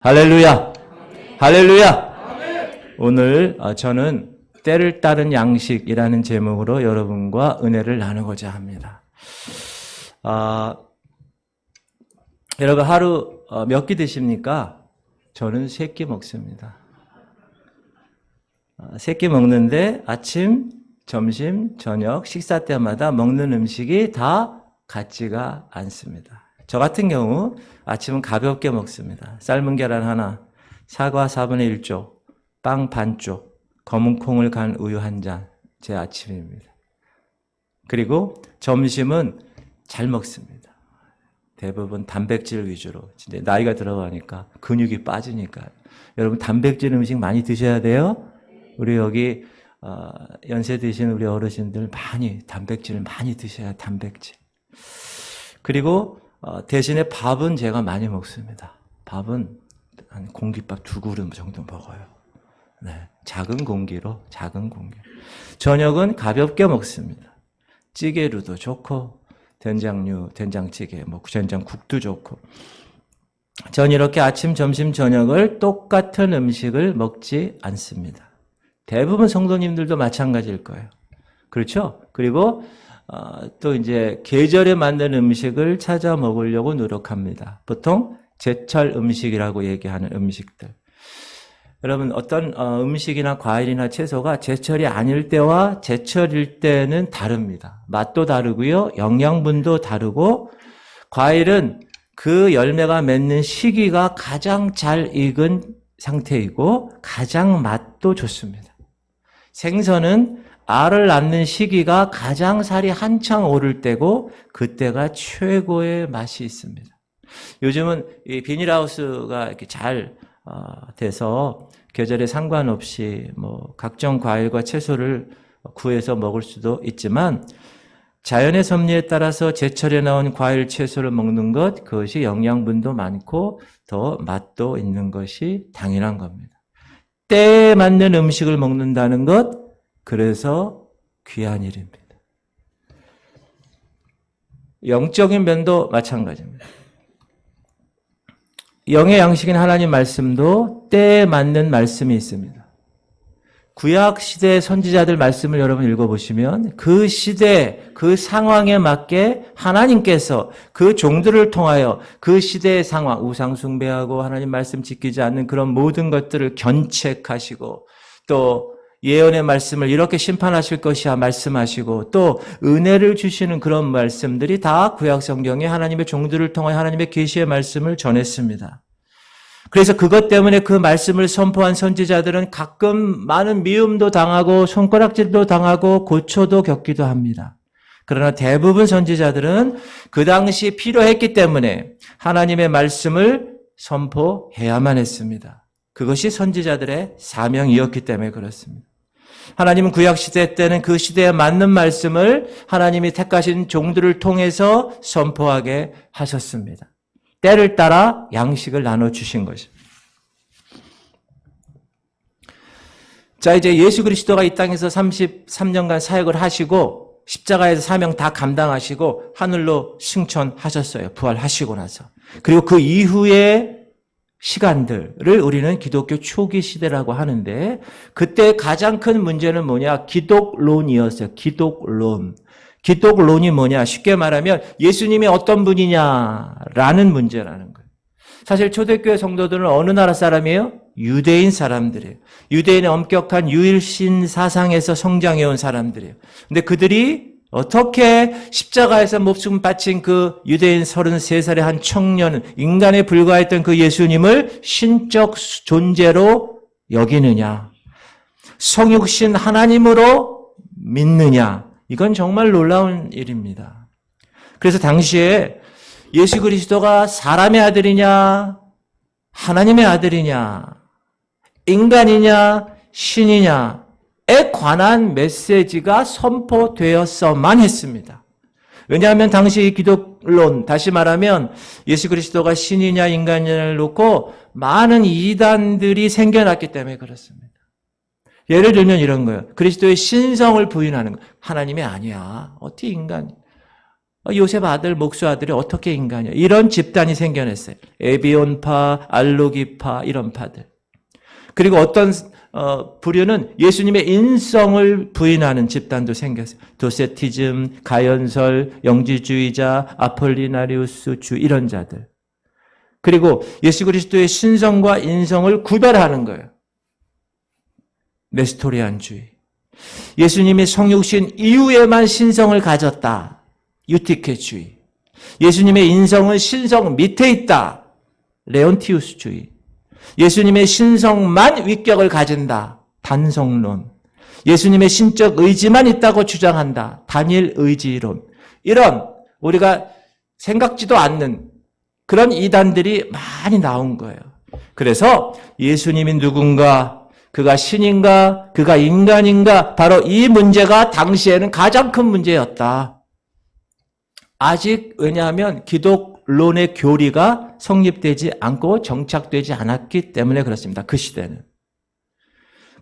할렐루야! 할렐루야! 오늘 저는 때를 따른 양식이라는 제목으로 여러분과 은혜를 나누고자 합니다. 여러분 하루 몇 끼 드십니까? 저는 3끼 먹습니다. 3끼 먹는데 아침, 점심, 저녁, 식사 때마다 먹는 음식이 다 같지가 않습니다. 저 같은 경우 아침은 가볍게 먹습니다. 삶은 계란 하나, 사과 4분의 1쪽, 빵 반쪽, 검은 콩을 간 우유 한 잔, 제 아침입니다. 그리고 점심은 잘 먹습니다. 대부분 단백질 위주로. 진짜 나이가 들어가니까 근육이 빠지니까. 여러분 단백질 음식 많이 드셔야 돼요. 우리 여기 연세 드신 우리 어르신들 단백질을 많이 드셔야 단백질. 그리고 대신에 밥은 제가 많이 먹습니다. 밥은 한 공깃밥 2그릇 정도 먹어요. 네, 작은 공기로. 저녁은 가볍게 먹습니다. 찌개류도 좋고 된장류, 된장찌개, 된장국도 좋고. 전 이렇게 아침, 점심, 저녁을 똑같은 음식을 먹지 않습니다. 대부분 성도님들도 마찬가지일 거예요. 그렇죠? 그리고 또 이제 계절에 맞는 음식을 찾아 먹으려고 노력합니다. 보통 제철 음식이라고 얘기하는 음식들. 여러분 어떤 음식이나 과일이나 채소가 제철이 아닐 때와 제철일 때는 다릅니다. 맛도 다르고요. 영양분도 다르고 과일은 그 열매가 맺는 시기가 가장 잘 익은 상태이고 가장 맛도 좋습니다. 생선은 알을 낳는 시기가 가장 살이 한창 오를 때고 그때가 최고의 맛이 있습니다. 요즘은 이 비닐하우스가 이렇게 잘 돼서 계절에 상관없이 각종 과일과 채소를 구해서 먹을 수도 있지만 자연의 섭리에 따라서 제철에 나온 과일, 채소를 먹는 것, 그것이 영양분도 많고 더 맛도 있는 것이 당연한 겁니다. 때에 맞는 음식을 먹는다는 것, 그래서 귀한 일입니다. 영적인 면도 마찬가지입니다. 영의 양식인 하나님 말씀도 때에 맞는 말씀이 있습니다. 구약 시대 선지자들 말씀을 여러분 읽어보시면 그 시대, 그 상황에 맞게 하나님께서 그 종들을 통하여 그 시대의 상황, 우상 숭배하고 하나님 말씀 지키지 않는 그런 모든 것들을 견책하시고 또 예언의 말씀을 이렇게 심판하실 것이야 말씀하시고 또 은혜를 주시는 그런 말씀들이 다 구약 성경에 하나님의 종들을 통하여 하나님의 계시의 말씀을 전했습니다. 그래서 그것 때문에 그 말씀을 선포한 선지자들은 가끔 많은 미움도 당하고 손가락질도 당하고 고초도 겪기도 합니다. 그러나 대부분 선지자들은 그 당시 필요했기 때문에 하나님의 말씀을 선포해야만 했습니다. 그것이 선지자들의 사명이었기 때문에 그렇습니다. 하나님은 구약시대 때는 그 시대에 맞는 말씀을 하나님이 택하신 종들을 통해서 선포하게 하셨습니다. 때를 따라 양식을 나눠주신 것입니다. 자, 이제 예수 그리스도가 이 땅에서 33년간 사역을 하시고 십자가에서 사명 다 감당하시고 하늘로 승천하셨어요. 부활하시고 나서. 그리고 그 이후에 시간들을 우리는 기독교 초기 시대라고 하는데 그때 가장 큰 문제는 뭐냐? 기독론이었어요. 기독론이 뭐냐? 쉽게 말하면 예수님이 어떤 분이냐라는 문제라는 거예요. 사실 초대교회 성도들은 어느 나라 사람이에요? 유대인 사람들이에요. 유대인의 엄격한 유일신 사상에서 성장해온 사람들이에요. 근데 그들이 어떻게 십자가에서 목숨 바친 그 유대인 33살의 한 청년, 인간에 불과했던 그 예수님을 신적 존재로 여기느냐, 성육신 하나님으로 믿느냐, 이건 정말 놀라운 일입니다. 그래서 당시에 예수 그리스도가 사람의 아들이냐, 하나님의 아들이냐, 인간이냐, 신이냐, 에 관한 메시지가 선포되었어만 했습니다. 왜냐하면 당시 기독론, 다시 말하면 예수 그리스도가 신이냐 인간이냐를 놓고 많은 이단들이 생겨났기 때문에 그렇습니다. 예를 들면 이런 거예요. 그리스도의 신성을 부인하는 거. 하나님이 아니야. 어떻게 인간? 요셉 아들, 목수 아들이 어떻게 인간이야? 이런 집단이 생겨났어요. 에비온파, 알로기파 이런 파들. 그리고 어떤 부류는 예수님의 인성을 부인하는 집단도 생겼어요. 도세티즘, 가연설, 영지주의자, 아폴리나리우스주 이런 자들. 그리고 예수 그리스도의 신성과 인성을 구별하는 거예요. 네스토리안주의. 예수님이 성육신 이후에만 신성을 가졌다. 유티케주의. 예수님의 인성은 신성 밑에 있다. 레온티우스주의. 예수님의 신성만 위격을 가진다. 단성론. 예수님의 신적 의지만 있다고 주장한다. 단일 의지론. 이런 우리가 생각지도 않는 그런 이단들이 많이 나온 거예요. 그래서 예수님이 누군가, 그가 신인가, 그가 인간인가, 바로 이 문제가 당시에는 가장 큰 문제였다. 아직 왜냐하면 기독론의 교리가 성립되지 않고 정착되지 않았기 때문에 그렇습니다. 그 시대는.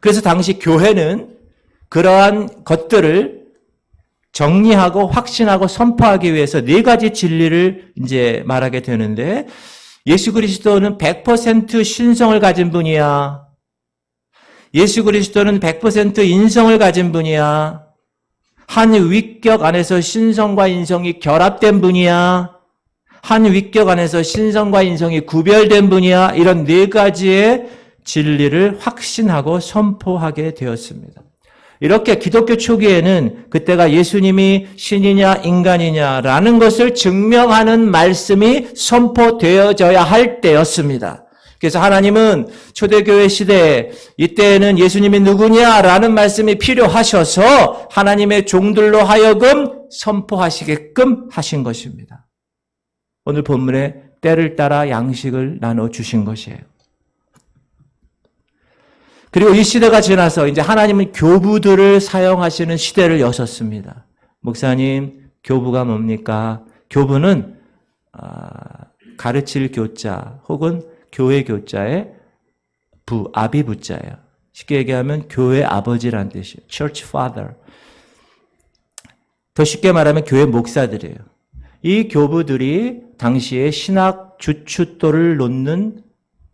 그래서 당시 교회는 그러한 것들을 정리하고 확신하고 선포하기 위해서 네 가지 진리를 이제 말하게 되는데, 예수 그리스도는 100% 신성을 가진 분이야. 예수 그리스도는 100% 인성을 가진 분이야. 한 위격 안에서 신성과 인성이 결합된 분이야. 한 위격 안에서 신성과 인성이 구별된 분이야. 이런 네 가지의 진리를 확신하고 선포하게 되었습니다. 이렇게 기독교 초기에는 그때가 예수님이 신이냐 인간이냐라는 것을 증명하는 말씀이 선포되어져야 할 때였습니다. 그래서 하나님은 초대교회 시대에 이때에는 예수님이 누구냐라는 말씀이 필요하셔서 하나님의 종들로 하여금 선포하시게끔 하신 것입니다. 오늘 본문에 때를 따라 양식을 나눠주신 것이에요. 그리고 이 시대가 지나서 이제 하나님은 교부들을 사용하시는 시대를 여셨습니다. 목사님, 교부가 뭡니까? 교부는 가르칠 교자 혹은 교회 교자의 아비 부자예요. 쉽게 얘기하면 교회 아버지란 뜻이에요. Church Father. 더 쉽게 말하면 교회 목사들이에요. 이 교부들이 당시에 신학 주춧돌을 놓는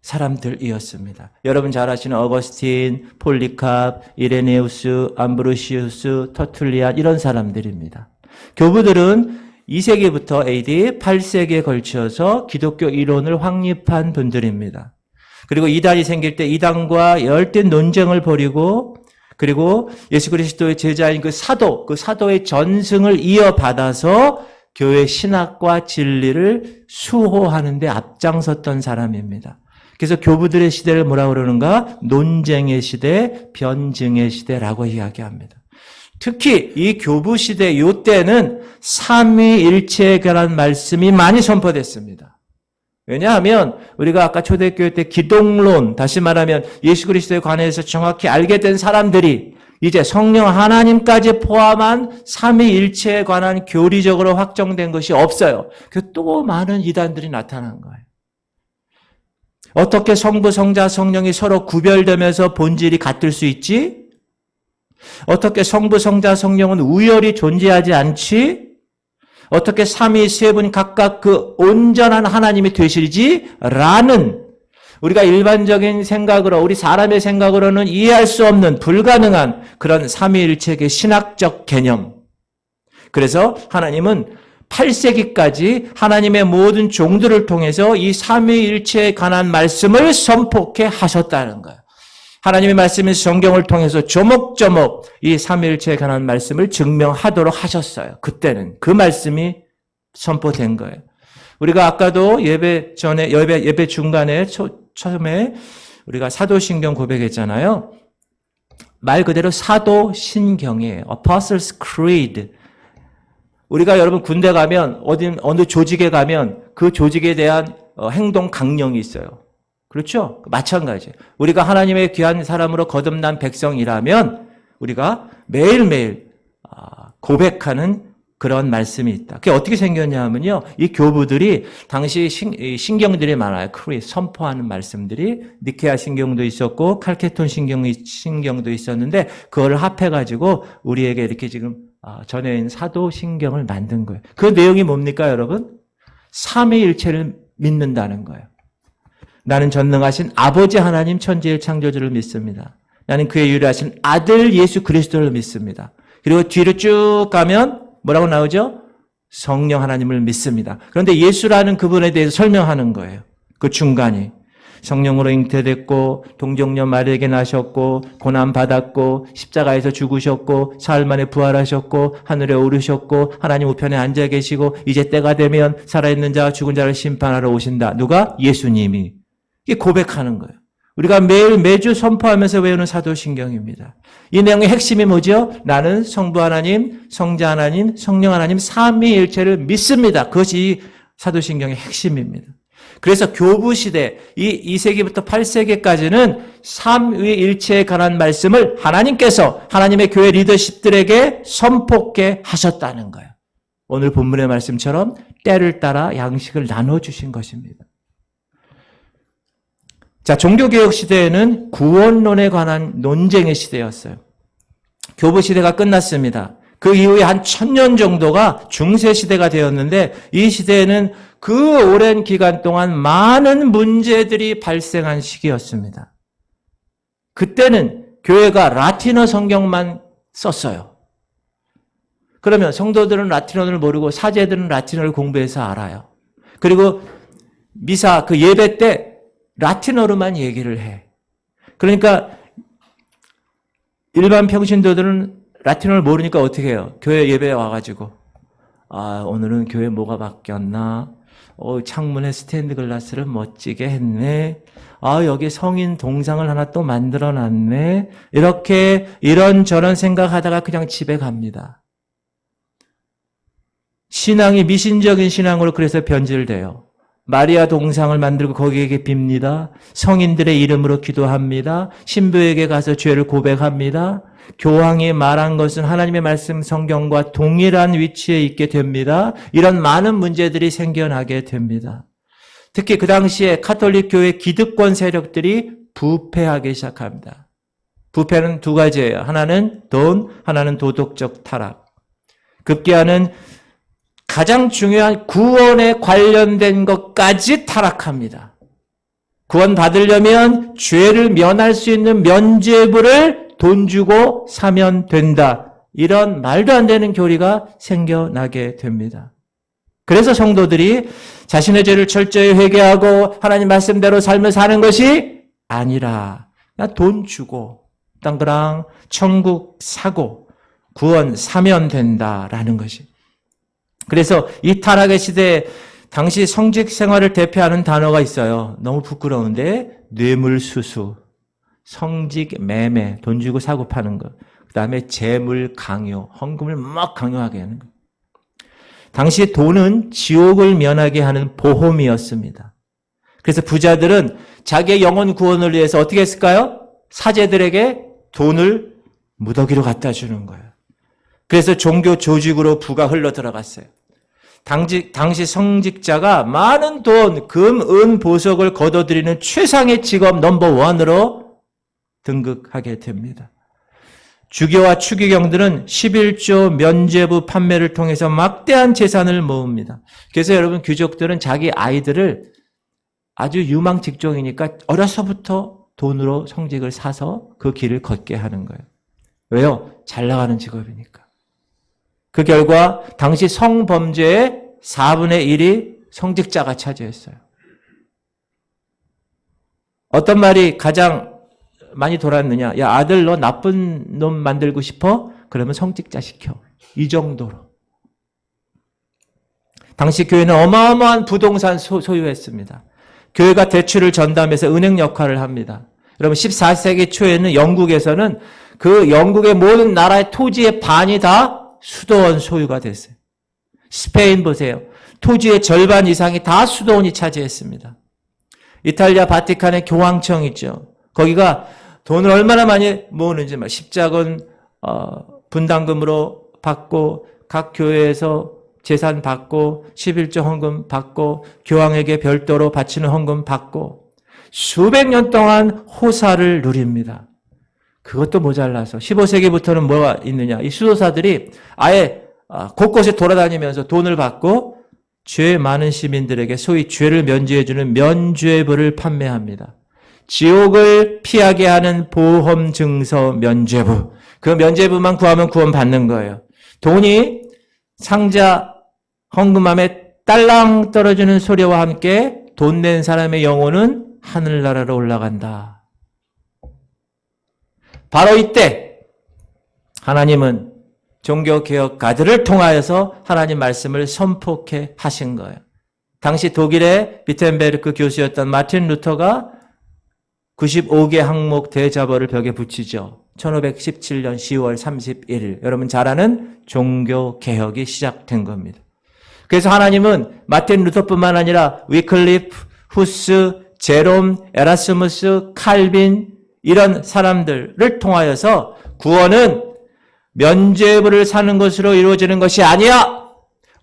사람들이었습니다. 여러분 잘 아시는 어거스틴, 폴리캅, 이레네우스, 암브로시우스, 터툴리안 이런 사람들입니다. 교부들은 2세기부터 AD 8세기에 걸쳐서 기독교 이론을 확립한 분들입니다. 그리고 이단이 생길 때 이단과 열띤 논쟁을 벌이고, 그리고 예수 그리스도의 제자인 그 사도의 전승을 이어받아서 교회 신학과 진리를 수호하는 데 앞장섰던 사람입니다. 그래서 교부들의 시대를 뭐라고 그러는가? 논쟁의 시대, 변증의 시대라고 이야기합니다. 특히 이 교부 시대 이때는 삼위일체에 관한 말씀이 많이 선포됐습니다. 왜냐하면 우리가 아까 초대교회 때 기독론, 다시 말하면 예수 그리스도에 관해서 정확히 알게 된 사람들이 이제 성령 하나님까지 포함한 삼위일체에 관한 교리적으로 확정된 것이 없어요. 그 또 많은 이단들이 나타난 거예요. 어떻게 성부, 성자, 성령이 서로 구별되면서 본질이 같을 수 있지? 어떻게 성부, 성자, 성령은 우열이 존재하지 않지? 어떻게 삼위 세 분 각각 그 온전한 하나님이 되시지? 라는 우리가 일반적인 생각으로, 우리 사람의 생각으로는 이해할 수 없는 불가능한 그런 삼위일체의 신학적 개념. 그래서 하나님은 8세기까지 하나님의 모든 종들을 통해서 이 삼위일체에 관한 말씀을 선포케 하셨다는 거예요. 하나님의 말씀인 성경을 통해서 조목조목 이 삼위일체에 관한 말씀을 증명하도록 하셨어요. 그때는 그 말씀이 선포된 거예요. 우리가 아까도 예배 중간에 처음에 우리가 사도신경 고백했잖아요. 말 그대로 사도신경이에요. Apostles' Creed. 우리가 여러분 군대 가면 어느 조직에 가면 그 조직에 대한 행동 강령이 있어요. 그렇죠? 마찬가지. 우리가 하나님의 귀한 사람으로 거듭난 백성이라면 우리가 매일매일 고백하는 그런 말씀이 있다. 그게 어떻게 생겼냐 하면요. 이 교부들이 당시 신경들이 많아요. 선포하는 말씀들이 니케아 신경도 있었고 칼케톤 신경도 있었는데 그거를 합해가지고 우리에게 이렇게 지금 전해인 사도신경을 만든 거예요. 그 내용이 뭡니까, 여러분? 삼위일체를 믿는다는 거예요. 나는 전능하신 아버지 하나님 천지의 창조주를 믿습니다. 나는 그의 유일하신 아들 예수 그리스도를 믿습니다. 그리고 뒤로 쭉 가면 뭐라고 나오죠? 성령 하나님을 믿습니다. 그런데 예수라는 그분에 대해서 설명하는 거예요. 그 중간이. 성령으로 잉태됐고 동정녀 마리아에게 나셨고 고난받았고 십자가에서 죽으셨고 사흘 만에 부활하셨고 하늘에 오르셨고 하나님 우편에 앉아 계시고 이제 때가 되면 살아있는 자와 죽은 자를 심판하러 오신다. 누가? 예수님이. 이게 고백하는 거예요. 우리가 매주 선포하면서 외우는 사도신경입니다. 이 내용의 핵심이 뭐죠? 나는 성부 하나님, 성자 하나님, 성령 하나님 삼위일체를 믿습니다. 그것이 사도신경의 핵심입니다. 그래서 교부 시대, 이 2세기부터 8세기까지는 삼위일체에 관한 말씀을 하나님께서 하나님의 교회 리더십들에게 선포케 하셨다는 거예요. 오늘 본문의 말씀처럼 때를 따라 양식을 나눠주신 것입니다. 자, 종교개혁 시대에는 구원론에 관한 논쟁의 시대였어요. 교부 시대가 끝났습니다. 그 이후에 한 1000년 정도가 중세시대가 되었는데 이 시대에는 그 오랜 기간 동안 많은 문제들이 발생한 시기였습니다. 그때는 교회가 라틴어 성경만 썼어요. 그러면 성도들은 라틴어를 모르고 사제들은 라틴어를 공부해서 알아요. 그리고 미사 그 예배 때 라틴어로만 얘기를 해. 그러니까 일반 평신도들은 라틴어를 모르니까 어떻게 해요? 교회 예배에 와가지고 오늘은 교회 뭐가 바뀌었나? 창문에 스테인드 글라스를 멋지게 했네. 여기 성인 동상을 하나 또 만들어놨네. 이렇게 이런저런 생각하다가 그냥 집에 갑니다. 신앙이 미신적인 신앙으로 그래서 변질돼요. 마리아 동상을 만들고 거기에게 빕니다. 성인들의 이름으로 기도합니다. 신부에게 가서 죄를 고백합니다. 교황이 말한 것은 하나님의 말씀 성경과 동일한 위치에 있게 됩니다. 이런 많은 문제들이 생겨나게 됩니다. 특히 그 당시에 가톨릭 교회 기득권 세력들이 부패하기 시작합니다. 부패는 두 가지예요. 하나는 돈, 하나는 도덕적 타락. 급기야는 가장 중요한 구원에 관련된 것까지 타락합니다. 구원 받으려면 죄를 면할 수 있는 면죄부를 돈 주고 사면 된다. 이런 말도 안 되는 교리가 생겨나게 됩니다. 그래서 성도들이 자신의 죄를 철저히 회개하고 하나님 말씀대로 삶을 사는 것이 아니라 그냥 돈 주고 땅그랑 천국 사고 구원 사면 된다라는 것이. 그래서 이 타락의 시대에 당시 성직 생활을 대표하는 단어가 있어요. 너무 부끄러운데 뇌물수수, 성직 매매, 돈 주고 사고 파는 거. 그 다음에 재물 강요, 헌금을 막 강요하게 하는 거. 당시 돈은 지옥을 면하게 하는 보험이었습니다. 그래서 부자들은 자기의 영혼 구원을 위해서 어떻게 했을까요? 사제들에게 돈을 무더기로 갖다 주는 거예요. 그래서 종교 조직으로 부가 흘러 들어갔어요. 당시 성직자가 많은 돈, 금, 은, 보석을 거둬들이는 최상의 직업 넘버1으로 등극하게 됩니다. 주교와 추기경들은 11조 면죄부 판매를 통해서 막대한 재산을 모읍니다. 그래서 여러분 귀족들은 자기 아이들을 아주 유망 직종이니까 어려서부터 돈으로 성직을 사서 그 길을 걷게 하는 거예요. 왜요? 잘 나가는 직업이니까. 그 결과 당시 성범죄의 4분의 1이 성직자가 차지했어요. 어떤 말이 가장 많이 돌았느냐? 야, 아들 너 나쁜 놈 만들고 싶어? 그러면 성직자 시켜. 이 정도로. 당시 교회는 어마어마한 부동산 소유했습니다. 교회가 대출을 전담해서 은행 역할을 합니다. 여러분 14세기 초에는 영국에서는 그 영국의 모든 나라의 토지의 반이 다 수도원 소유가 됐어요. 스페인 보세요. 토지의 절반 이상이 다 수도원이 차지했습니다. 이탈리아 바티칸의 교황청 있죠. 거기가 돈을 얼마나 많이 모으는지 십자군 분담금으로 받고 각 교회에서 재산 받고 11조 헌금 받고 교황에게 별도로 바치는 헌금 받고 수백 년 동안 호사를 누립니다. 그것도 모자라서 15세기부터는 뭐가 있느냐? 이 수도사들이 아예 곳곳에 돌아다니면서 돈을 받고 죄 많은 시민들에게 소위 죄를 면죄해주는 면죄부를 판매합니다. 지옥을 피하게 하는 보험 증서 면죄부. 그 면죄부만 구하면 구원받는 거예요. 돈이 상자 헌금함에 딸랑 떨어지는 소리와 함께 돈 낸 사람의 영혼은 하늘나라로 올라간다. 바로 이때 하나님은 종교개혁가들을 통하여서 하나님 말씀을 선포케 하신 거예요. 당시 독일의 비텐베르크 교수였던 마틴 루터가 95개 항목 대자보를 벽에 붙이죠. 1517년 10월 31일. 여러분 잘 아는 종교개혁이 시작된 겁니다. 그래서 하나님은 마틴 루터뿐만 아니라 위클리프, 후스, 제롬, 에라스무스, 칼빈 이런 사람들을 통하여서 구원은 면죄부를 사는 것으로 이루어지는 것이 아니야.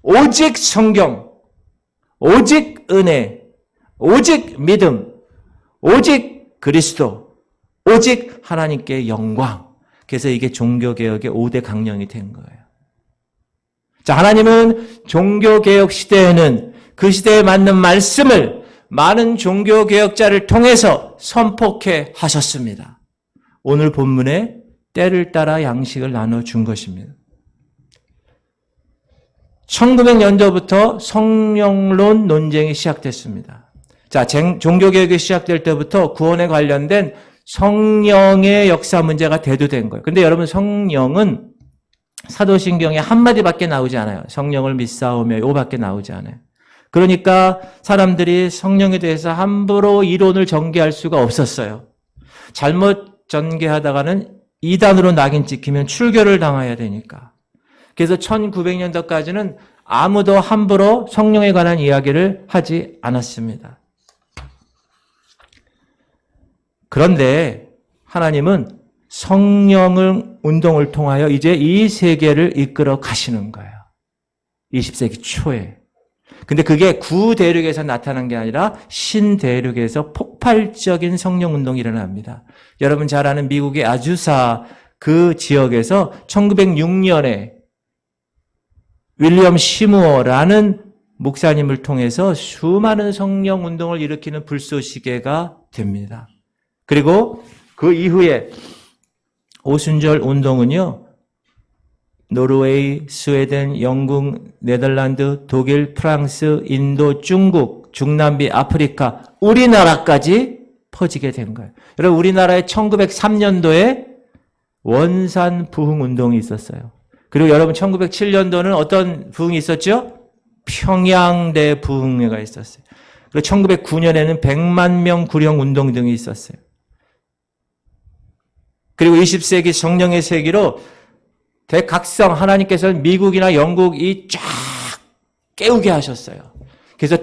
오직 성경, 오직 은혜, 오직 믿음, 오직 그리스도, 오직 하나님께 영광. 그래서 이게 종교개혁의 5대 강령이 된 거예요. 자, 하나님은 종교개혁 시대에는 그 시대에 맞는 말씀을 많은 종교개혁자를 통해서 선포케 하셨습니다. 오늘 본문에 때를 따라 양식을 나눠준 것입니다. 1900년도부터 성령론 논쟁이 시작됐습니다. 자, 종교개혁이 시작될 때부터 구원에 관련된 성령의 역사 문제가 대두된 거예요. 근데 여러분 성령은 사도신경에 한마디밖에 나오지 않아요. 성령을 믿사오며 이거밖에 나오지 않아요. 그러니까 사람들이 성령에 대해서 함부로 이론을 전개할 수가 없었어요. 잘못 전개하다가는 이단으로 낙인 찍히면 출교를 당해야 되니까. 그래서 1900년도까지는 아무도 함부로 성령에 관한 이야기를 하지 않았습니다. 그런데 하나님은 성령을 운동을 통하여 이제 이 세계를 이끌어 가시는 거예요. 20세기 초에. 근데 그게 구대륙에서 나타난 게 아니라 신대륙에서 폭발적인 성령 운동이 일어납니다. 여러분 잘 아는 미국의 아주사 그 지역에서 1906년에 윌리엄 시무어라는 목사님을 통해서 수많은 성령 운동을 일으키는 불쏘시개가 됩니다. 그리고 그 이후에 오순절 운동은요, 노르웨이, 스웨덴, 영국, 네덜란드, 독일, 프랑스, 인도, 중국, 중남미, 아프리카, 우리나라까지 퍼지게 된 거예요. 여러분, 우리나라에 1903년도에 원산 부흥 운동이 있었어요. 그리고 여러분 1907년도는 어떤 부흥이 있었죠? 평양대 부흥회가 있었어요. 그리고 1909년에는 100만 명 구령 운동 등이 있었어요. 그리고 20세기 성령의 세기로 대각성 하나님께서는 미국이나 영국이 쫙 깨우게 하셨어요. 그래서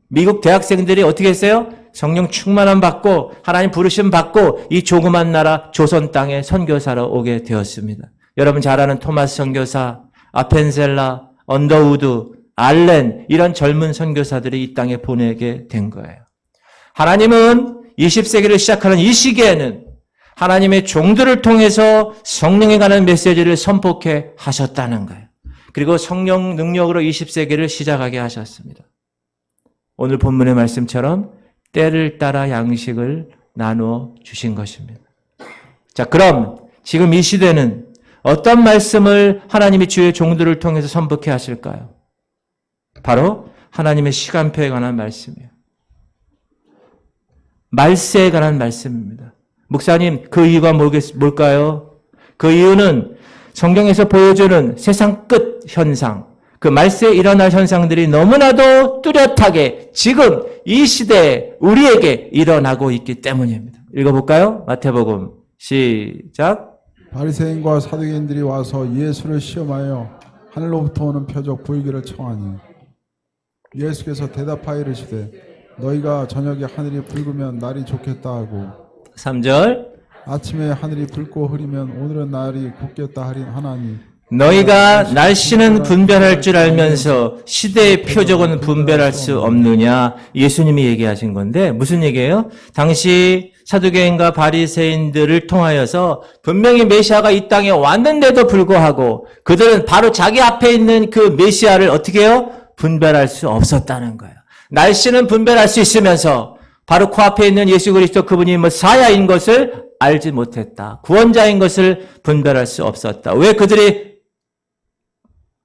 미국 대학생들이 어떻게 했어요? 성령 충만함 받고 하나님 부르심 받고 이 조그만 나라 조선 땅에 선교사로 오게 되었습니다. 여러분 잘 아는 토마스 선교사, 아펜셀라, 언더우드, 알렌 이런 젊은 선교사들이 이 땅에 보내게 된 거예요. 하나님은 20세기를 시작하는 이 시기에는 하나님의 종들을 통해서 성령에 관한 메시지를 선포케 하셨다는 거예요. 그리고 성령 능력으로 20세기를 시작하게 하셨습니다. 오늘 본문의 말씀처럼 때를 따라 양식을 나누어 주신 것입니다. 자, 그럼 지금 이 시대는 어떤 말씀을 하나님이 주의 종들을 통해서 선포케 하실까요? 바로 하나님의 시간표에 관한 말씀이에요. 말세에 관한 말씀입니다. 목사님, 그 이유가 뭘까요? 그 이유는 성경에서 보여주는 세상 끝 현상, 그 말세에 일어날 현상들이 너무나도 뚜렷하게 지금 이 시대에 우리에게 일어나고 있기 때문입니다. 읽어볼까요? 마태복음 시작. 바리새인과 사두개인들이 와서 예수를 시험하여 하늘로부터 오는 표적 보이기를 청하니 예수께서 대답하여 이르시되 너희가 저녁에 하늘이 붉으면 날이 좋겠다 하고 3절 아침에 하늘이 붉고 흐리면 오늘은 날이 굽겠다 하나니 너희가 날씨는 분별할 줄 알면서 시대의 표적은 분별할 수 없느냐. 예수님이 얘기하신 건데 무슨 얘기예요? 당시 사두개인과 바리새인들을 통하여서 분명히 메시아가 이 땅에 왔는데도 불구하고 그들은 바로 자기 앞에 있는 그 메시아를 어떻게 해요? 분별할 수 없었다는 거예요. 날씨는 분별할 수 있으면서 바로 코앞에 있는 예수 그리스도 그분이 메시아인 것을 알지 못했다. 구원자인 것을 분별할 수 없었다. 왜 그들이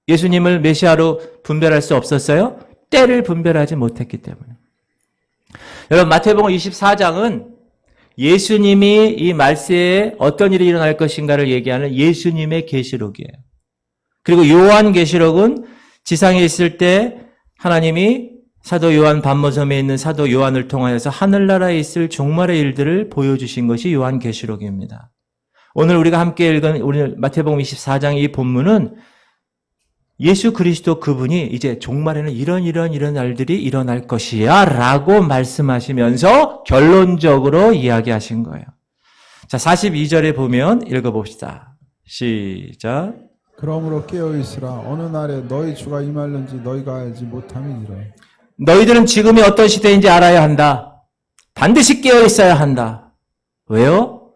예수님을 메시아로 분별할 수 없었어요? 때를 분별하지 못했기 때문에. 여러분 마태복음 24장은 예수님이 이 말세에 어떤 일이 일어날 것인가를 얘기하는 예수님의 계시록이에요. 그리고 요한계시록은 지상에 있을 때 하나님이 사도 요한 반모섬에 있는 사도 요한을 통하여서 하늘나라에 있을 종말의 일들을 보여주신 것이 요한계시록입니다. 오늘 우리가 함께 읽은 오늘 마태복음 24장 이 본문은 예수 그리스도 그분이 이제 종말에는 이런 날들이 일어날 것이야 라고 말씀하시면서 결론적으로 이야기하신 거예요. 자, 42절에 보면 읽어봅시다. 시작. 그러므로 깨어있으라. 어느 날에 너희 주가 임할는지 너희가 알지 못함이니라. 너희들은 지금이 어떤 시대인지 알아야 한다. 반드시 깨어 있어야 한다. 왜요?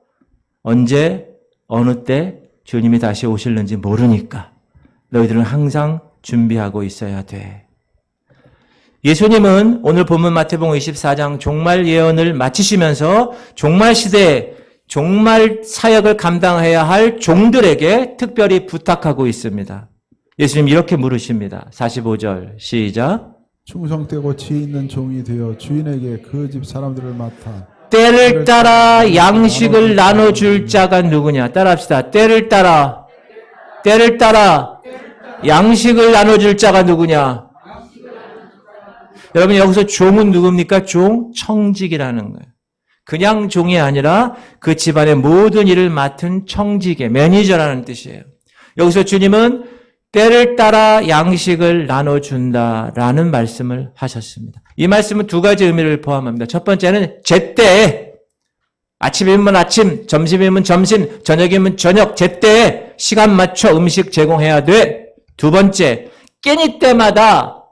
언제, 어느 때 주님이 다시 오실는지 모르니까. 너희들은 항상 준비하고 있어야 돼. 예수님은 오늘 본문 마태복음 24장 종말 예언을 마치시면서 종말 시대에 종말 사역을 감당해야 할 종들에게 특별히 부탁하고 있습니다. 예수님 이렇게 물으십니다. 45절 시작. 충성되고 지혜 있는 종이 되어 주인에게 그 집 사람들을 맡아 때를 따라 양식을 나눠줄 자가 누구냐? 따라합시다. 때를 따라 양식을 나눠줄 자가 누구냐? 여러분 여기서 종은 누굽니까? 종, 청직이라는 거예요. 그냥 종이 아니라 그 집안의 모든 일을 맡은 청직의 매니저라는 뜻이에요. 여기서 주님은 때를 따라 양식을 나눠준다라는 말씀을 하셨습니다. 이 말씀은 두 가지 의미를 포함합니다. 첫 번째는 제때에 아침이면 아침, 점심이면 점심, 저녁이면 저녁, 제때에 시간 맞춰 음식 제공해야 돼. 두 번째, 끼니 때마다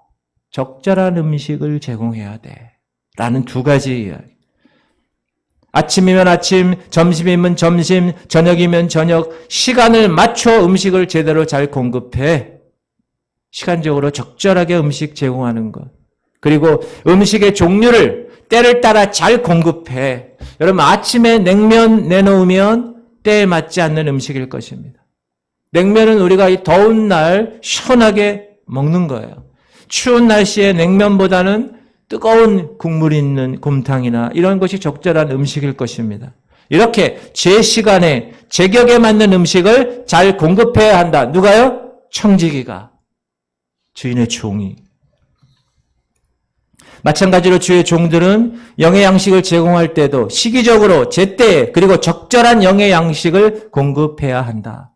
적절한 음식을 제공해야 돼. 라는 두 가지 이야기. 아침이면 아침, 점심이면 점심, 저녁이면 저녁, 시간을 맞춰 음식을 제대로 잘 공급해. 시간적으로 적절하게 음식 제공하는 것. 그리고 음식의 종류를 때를 따라 잘 공급해. 여러분 아침에 냉면 내놓으면 때에 맞지 않는 음식일 것입니다. 냉면은 우리가 이 더운 날 시원하게 먹는 거예요. 추운 날씨에 냉면보다는 뜨거운 국물 있는 곰탕이나 이런 것이 적절한 음식일 것입니다. 이렇게 제 시간에 제격에 맞는 음식을 잘 공급해야 한다. 누가요? 청지기가. 주인의 종이. 마찬가지로 주의 종들은 영의 양식을 제공할 때도 시기적으로 제때에 그리고 적절한 영의 양식을 공급해야 한다.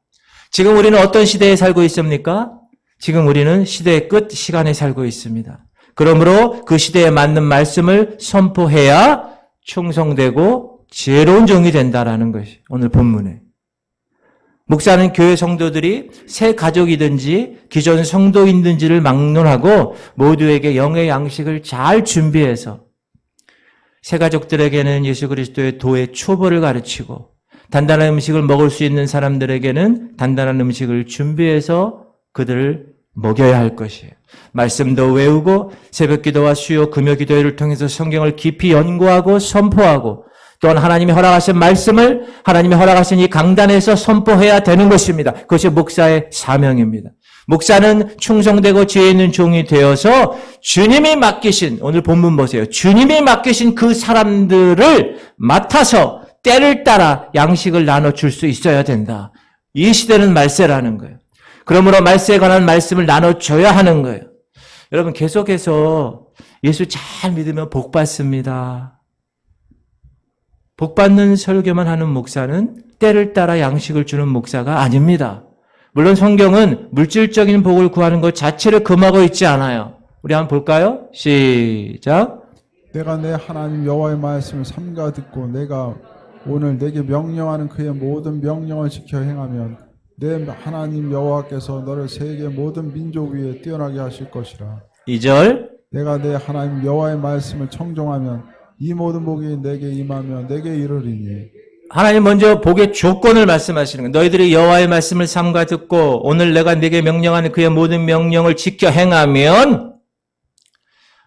지금 우리는 어떤 시대에 살고 있습니까? 지금 우리는 시대의 끝 시간에 살고 있습니다. 그러므로 그 시대에 맞는 말씀을 선포해야 충성되고 지혜로운 종이 된다라는 것이 오늘 본문에. 목사는 교회 성도들이 새 가족이든지 기존 성도인든지를 막론하고 모두에게 영의 양식을 잘 준비해서 새 가족들에게는 예수 그리스도의 도의 초보를 가르치고 단단한 음식을 먹을 수 있는 사람들에게는 단단한 음식을 준비해서 그들을 먹여야 할 것이에요. 말씀도 외우고 새벽기도와 수요 금요기도회를 통해서 성경을 깊이 연구하고 선포하고 또한 하나님이 허락하신 말씀을 하나님이 허락하신 이 강단에서 선포해야 되는 것입니다. 그것이 목사의 사명입니다. 목사는 충성되고 지혜 있는 종이 되어서 주님이 맡기신 오늘 본문 보세요. 주님이 맡기신 그 사람들을 맡아서 때를 따라 양식을 나눠줄 수 있어야 된다. 이 시대는 말세라는 거예요. 그러므로 말세에 관한 말씀을 나눠줘야 하는 거예요. 여러분 계속해서 예수 잘 믿으면 복 받습니다. 복 받는 설교만 하는 목사는 때를 따라 양식을 주는 목사가 아닙니다. 물론 성경은 물질적인 복을 구하는 것 자체를 금하고 있지 않아요. 우리 한번 볼까요? 시작. 내가 내 하나님 여호와의 말씀을 삼가 듣고 내가 오늘 내게 명령하는 그의 모든 명령을 지켜 행하면 내 하나님 여호와께서 너를 세계 모든 민족 위에 뛰어나게 하실 것이라. 2절. 내가 내 하나님 여호와의 말씀을 청종하면 이 모든 복이 내게 임하며 내게 이르리니 하나님 먼저 복의 조건을 말씀하시는 거예요. 너희들이 여호와의 말씀을 삼가 듣고 오늘 내가 네게 명령하는 그의 모든 명령을 지켜 행하면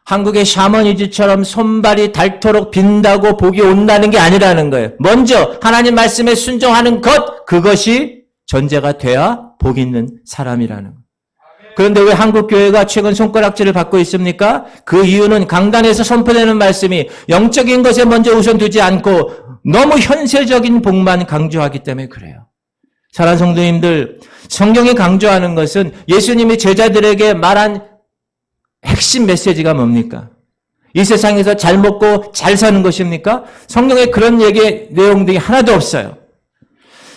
한국의 샤머니즈처럼 손발이 닳도록 빈다고 복이 온다는 게 아니라는 거예요. 먼저 하나님 말씀에 순종하는 것, 그것이 전제가 돼야 복 있는 사람이라는 거예요. 그런데 왜 한국 교회가 최근 손가락질을 받고 있습니까? 그 이유는 강단에서 선포되는 말씀이 영적인 것에 먼저 우선 두지 않고 너무 현세적인 복만 강조하기 때문에 그래요. 사랑하는 성도님들, 성경이 강조하는 것은 예수님이 제자들에게 말한 핵심 메시지가 뭡니까? 이 세상에서 잘 먹고 잘 사는 것입니까? 성경에 그런 얘기 내용들이 하나도 없어요.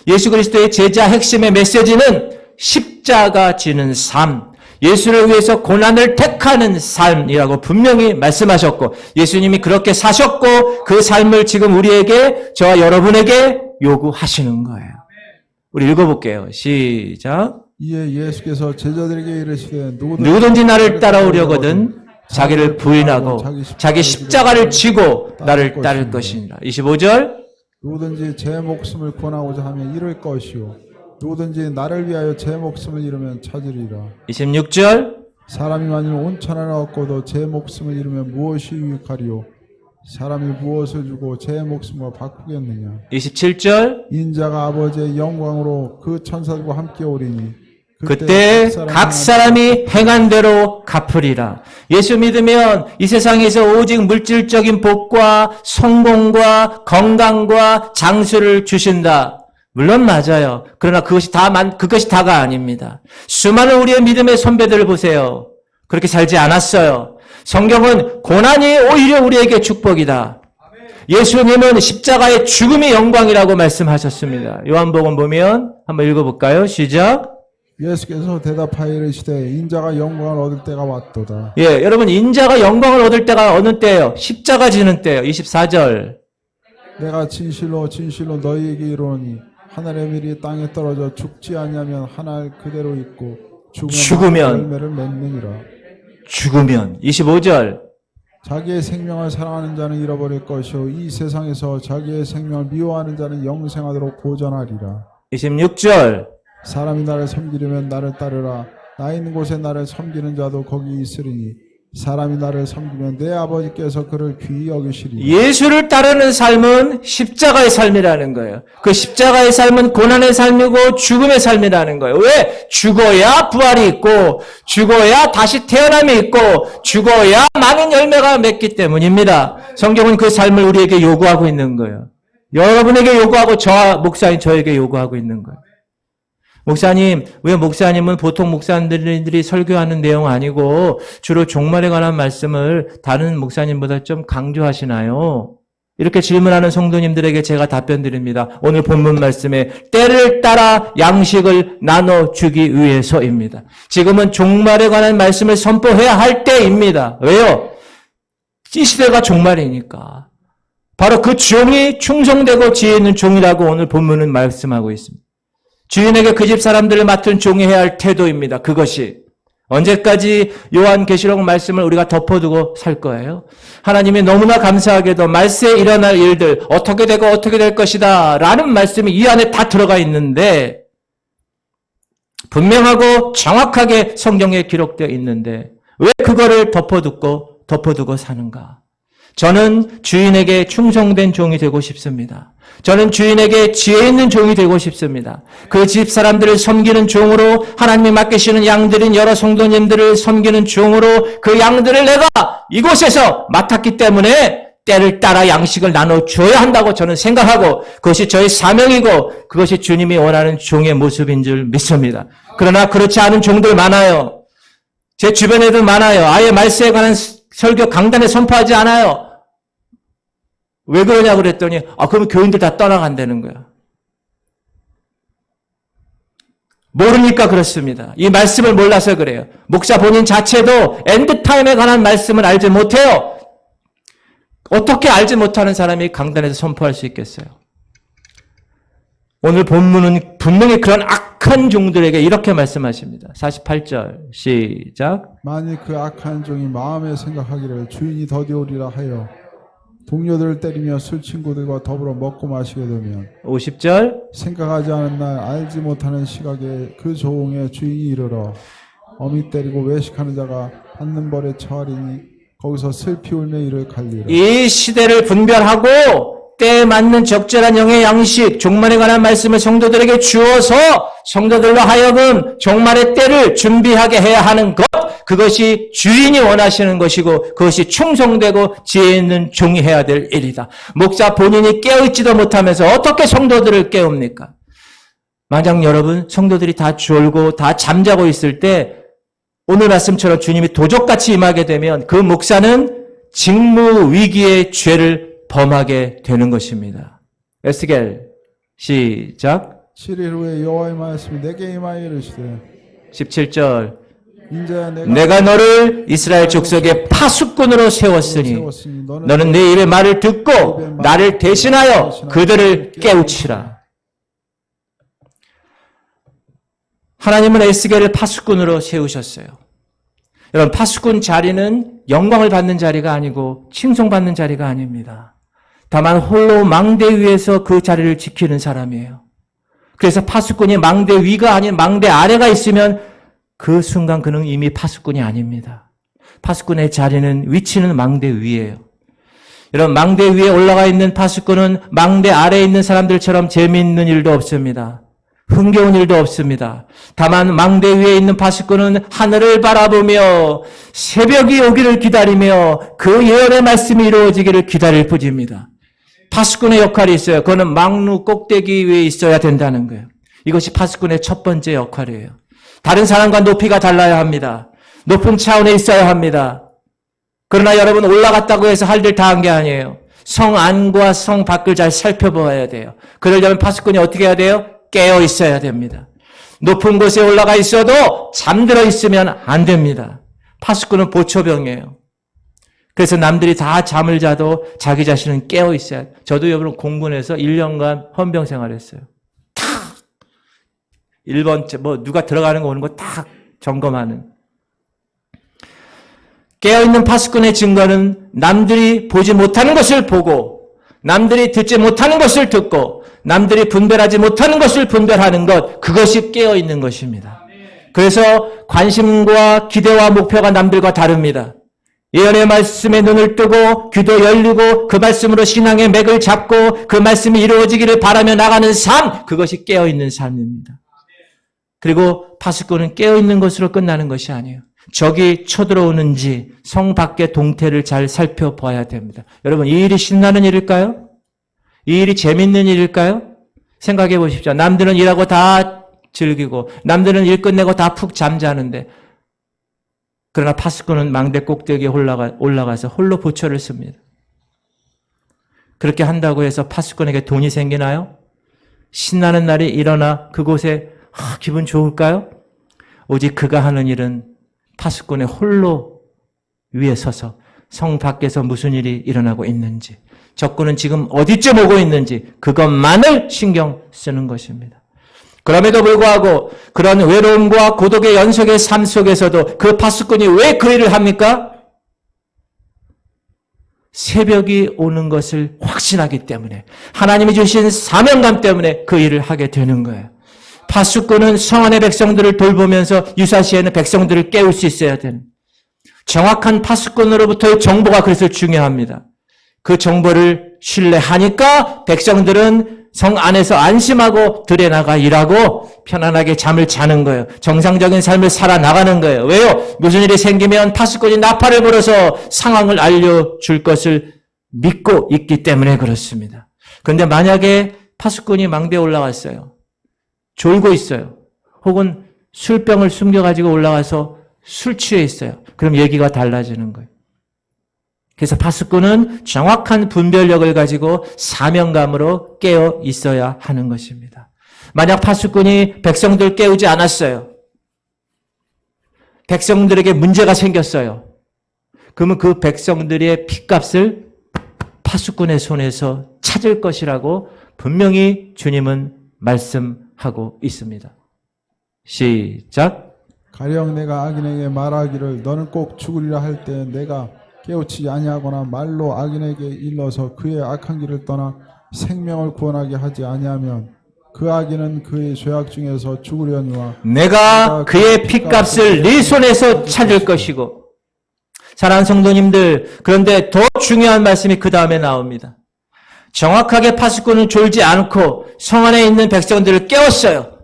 예수 그리스도의 제자 핵심의 메시지는 십자가 지는 삶, 예수를 위해서 고난을 택하는 삶이라고 분명히 말씀하셨고 예수님이 그렇게 사셨고 그 삶을 지금 우리에게, 저와 여러분에게 요구하시는 거예요. 우리 읽어볼게요. 시작. 이에 예수께서 제자들에게 이르시되 누구든지 나를 따라오려거든 자기를 부인하고 자기 십자가를 지고 나를 따를 것이니라. 25절. 누구든지 제 목숨을 구원하고자 하면 잃을 것이요 누구든지 나를 위하여 제 목숨을 잃으면 찾으리라. 26절. 사람이 만일 온 천하를 얻고도 제 목숨을 잃으면 무엇이 유익하리요 사람이 무엇을 주고 제 목숨과 바꾸겠느냐. 27절. 인자가 아버지의 영광으로 그 천사들과 함께 오리니 그때 각 사람이 행한 대로 갚으리라. 예수 믿으면 이 세상에서 오직 물질적인 복과 성공과 건강과 장수를 주신다. 물론 맞아요. 그러나 그것이 다가 아닙니다. 수많은 우리의 믿음의 선배들을 보세요. 그렇게 살지 않았어요. 성경은 고난이 오히려 우리에게 축복이다. 예수님은 십자가의 죽음이 영광이라고 말씀하셨습니다. 요한복음 보면 한번 읽어볼까요? 시작. 예수께서 대답하여 이르시되 인자가 영광을 얻을 때가 왔도다. 예, 여러분 인자가 영광을 얻을 때가 어느 때예요? 십자가 지는 때예요. 24절. 내가 진실로 진실로 너희에게 이르노니 하늘의 밀이 땅에 떨어져 죽지 아니하면 하늘 그대로 있고 죽으면 열매를 맺느니라. 죽으면 25절. 자기의 생명을 사랑하는 자는 잃어버릴 것이요 이 세상에서 자기의 생명을 미워하는 자는 영생하도록 보전하리라. 26절. 사람이 나를 섬기려면 나를 따르라. 나 있는 곳에 나를 섬기는 자도 거기 있으리니 사람이 나를 섬기면 내 아버지께서 그를 귀히 여기시리라. 예수를 따르는 삶은 십자가의 삶이라는 거예요. 그 십자가의 삶은 고난의 삶이고 죽음의 삶이라는 거예요. 왜? 죽어야 부활이 있고 죽어야 다시 태어남이 있고 죽어야 많은 열매가 맺기 때문입니다. 성경은 그 삶을 우리에게 요구하고 있는 거예요. 여러분에게 요구하고 목사님 저에게 요구하고 있는 거예요. 목사님, 왜 목사님은 보통 목사님들이 설교하는 내용 아니고 주로 종말에 관한 말씀을 다른 목사님보다 좀 강조하시나요? 이렇게 질문하는 성도님들에게 제가 답변 드립니다. 오늘 본문 말씀에 때를 따라 양식을 나눠주기 위해서입니다. 지금은 종말에 관한 말씀을 선포해야 할 때입니다. 왜요? 이 시대가 종말이니까. 바로 그 종이 충성되고 지혜 있는 종이라고 오늘 본문은 말씀하고 있습니다. 주인에게 그 집 사람들을 맡은 종이 해야 할 태도입니다. 그것이. 언제까지 요한계시록 말씀을 우리가 덮어두고 살 거예요? 하나님이 너무나 감사하게도 말세에 일어날 일들, 어떻게 되고 어떻게 될 것이다 라는 말씀이 이 안에 다 들어가 있는데 분명하고 정확하게 성경에 기록되어 있는데 왜 그거를 덮어두고 사는가? 저는 주인에게 충성된 종이 되고 싶습니다. 저는 주인에게 지혜 있는 종이 되고 싶습니다. 그 집 사람들을 섬기는 종으로 하나님이 맡기시는 양들인 여러 성도님들을 섬기는 종으로 그 양들을 내가 이곳에서 맡았기 때문에 때를 따라 양식을 나눠줘야 한다고 저는 생각하고 그것이 저의 사명이고 그것이 주님이 원하는 종의 모습인 줄 믿습니다. 그러나 그렇지 않은 종들 많아요. 제 주변에도 많아요. 아예 말세에 관한 설교 강단에 선포하지 않아요. 왜 그러냐고 그랬더니 그러면 교인들 다 떠나간다는 거야. 모르니까 그렇습니다. 이 말씀을 몰라서 그래요. 목사 본인 자체도 엔드타임에 관한 말씀을 알지 못해요. 어떻게 알지 못하는 사람이 강단에서 선포할 수 있겠어요? 오늘 본문은 분명히 그런 악한 종들에게 이렇게 말씀하십니다. 48절 시작. 만일 그 악한 종이 마음에 생각하기를 주인이 더디오리라 하여 동료들을 때리며 술 친구들과 더불어 먹고 마시게 되면 50절. 생각하지 않은 날 알지 못하는 시각에 그 종의 주인이 이르러 어미 때리고 외식하는 자가 받는 벌에 처하리니 거기서 슬피 울며 이를 갈리라. 이 시대를 분별하고 때에 맞는 적절한 영의 양식, 종말에 관한 말씀을 성도들에게 주어서 성도들로 하여금 종말의 때를 준비하게 해야 하는 것, 그것이 주인이 원하시는 것이고 그것이 충성되고 지혜 있는 종이 해야 될 일이다. 목사 본인이 깨어있지도 못하면서 어떻게 성도들을 깨웁니까? 만약 여러분 성도들이 다 졸고 다 잠자고 있을 때 오늘 말씀처럼 주님이 도적같이 임하게 되면 그 목사는 직무 위기의 죄를 범하게 되는 것입니다. 에스겔 시작. 7일 후에 여호와의 말씀이 내게 임하여 이르시되 17절. 인자야 내가 너를 이스라엘 족속의 파수꾼으로 세웠으니 너는 내 입의 말을 듣고 나를 대신하여 그들을 깨우치라. 하나님은 에스겔을 파수꾼으로 세우셨어요. 여러분, 파수꾼 자리는 영광을 받는 자리가 아니고 칭송받는 자리가 아닙니다. 다만 홀로 망대 위에서 그 자리를 지키는 사람이에요. 그래서 파수꾼이 망대 위가 아닌 망대 아래가 있으면 그 순간 그는 이미 파수꾼이 아닙니다. 파수꾼의 자리는, 위치는 망대 위예요. 여러분, 망대 위에 올라가 있는 파수꾼은 망대 아래에 있는 사람들처럼 재미있는 일도 없습니다. 흥겨운 일도 없습니다. 다만 망대 위에 있는 파수꾼은 하늘을 바라보며 새벽이 오기를 기다리며 그 예언의 말씀이 이루어지기를 기다릴 뿐입니다. 파수꾼의 역할이 있어요. 그거는 망루 꼭대기 위에 있어야 된다는 거예요. 이것이 파수꾼의 첫 번째 역할이에요. 다른 사람과 높이가 달라야 합니다. 높은 차원에 있어야 합니다. 그러나 여러분, 올라갔다고 해서 할 일 다 한 게 아니에요. 성 안과 성 밖을 잘 살펴보아야 돼요. 그러려면 파수꾼이 어떻게 해야 돼요? 깨어 있어야 됩니다. 높은 곳에 올라가 있어도 잠들어 있으면 안 됩니다. 파수꾼은 보초병이에요. 그래서 남들이 다 잠을 자도 자기 자신은 깨어 있어야 돼요. 저도 여러분 공군에서 1년간 헌병 생활했어요. 탁! 1번, 누가 들어가는 거 오는 거 탁 점검하는. 깨어있는 파수꾼의 증거는 남들이 보지 못하는 것을 보고, 남들이 듣지 못하는 것을 듣고, 남들이 분별하지 못하는 것을 분별하는 것, 그것이 깨어있는 것입니다. 그래서 관심과 기대와 목표가 남들과 다릅니다. 예언의 말씀에 눈을 뜨고 귀도 열리고 그 말씀으로 신앙의 맥을 잡고 그 말씀이 이루어지기를 바라며 나가는 삶, 그것이 깨어있는 삶입니다. 그리고 파수꾼은 깨어있는 것으로 끝나는 것이 아니에요. 적이 쳐들어오는지 성 밖의 동태를 잘 살펴봐야 됩니다. 여러분, 이 일이 신나는 일일까요? 이 일이 재밌는 일일까요? 생각해 보십시오. 남들은 일하고 다 즐기고 남들은 일 끝내고 다 푹 잠자는데, 그러나 파수꾼은 망대 꼭대기에 올라가서 홀로 보초를 씁니다. 그렇게 한다고 해서 파수꾼에게 돈이 생기나요? 신나는 날이 일어나 그곳에 기분 좋을까요? 오직 그가 하는 일은 파수꾼의 홀로 위에 서서 성 밖에서 무슨 일이 일어나고 있는지, 적군은 지금 어디쯤 오고 있는지 그것만을 신경 쓰는 것입니다. 그럼에도 불구하고 그런 외로움과 고독의 연속의 삶 속에서도 그 파수꾼이 왜 그 일을 합니까? 새벽이 오는 것을 확신하기 때문에, 하나님이 주신 사명감 때문에 그 일을 하게 되는 거예요. 파수꾼은 성 안의 백성들을 돌보면서 유사시에는 백성들을 깨울 수 있어야 되는, 정확한 파수꾼으로부터의 정보가 그래서 중요합니다. 그 정보를 신뢰하니까 백성들은 성 안에서 안심하고 들에 나가 일하고 편안하게 잠을 자는 거예요. 정상적인 삶을 살아나가는 거예요. 왜요? 무슨 일이 생기면 파수꾼이 나팔을 불어서 상황을 알려줄 것을 믿고 있기 때문에 그렇습니다. 그런데 만약에 파수꾼이 망대에 올라갔어요. 졸고 있어요. 혹은 술병을 숨겨가지고 올라가서 술 취해 있어요. 그럼 얘기가 달라지는 거예요. 그래서 파수꾼은 정확한 분별력을 가지고 사명감으로 깨어 있어야 하는 것입니다. 만약 파수꾼이 백성들 깨우지 않았어요. 백성들에게 문제가 생겼어요. 그러면 그 백성들의 핏값을 파수꾼의 손에서 찾을 것이라고 분명히 주님은 말씀하고 있습니다. 시작. 가령 내가 악인에게 말하기를 너는 꼭 죽으리라 할 때 내가 깨우치지 아니하거나 말로 악인에게 일러서 그의 악한 길을 떠나 생명을 구원하게 하지 아니하면 그 악인은 그의 죄악 중에서 죽으려니와 내가 그의 핏값을 네 손에서 찾을 것이고. 사랑하는 성도님들, 그런데 더 중요한 말씀이 그 다음에 나옵니다. 정확하게 파수꾼은 졸지 않고 성 안에 있는 백성들을 깨웠어요.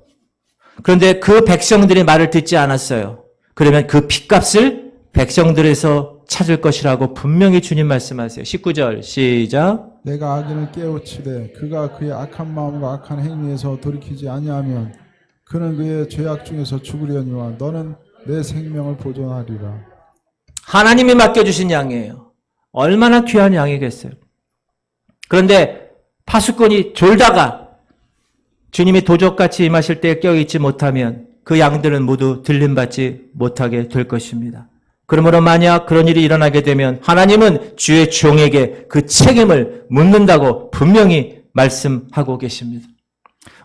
그런데 그 백성들이 말을 듣지 않았어요. 그러면 그 핏값을 백성들에서 찾을 것이라고 분명히 주님 말씀하세요. 19절 시작. 내가 악인을 깨우치되 그가 그의 악한 마음과 악한 행위에서 돌이키지 아니하면 그는 그의 죄악 중에서 죽으려니와 너는 내 생명을 보존하리라. 하나님이 맡겨주신 양이에요. 얼마나 귀한 양이겠어요. 그런데 파수꾼이 졸다가 주님이 도적같이 임하실 때 깨어있지 못하면 그 양들은 모두 들림받지 못하게 될 것입니다. 그러므로 만약 그런 일이 일어나게 되면 하나님은 주의 종에게 그 책임을 묻는다고 분명히 말씀하고 계십니다.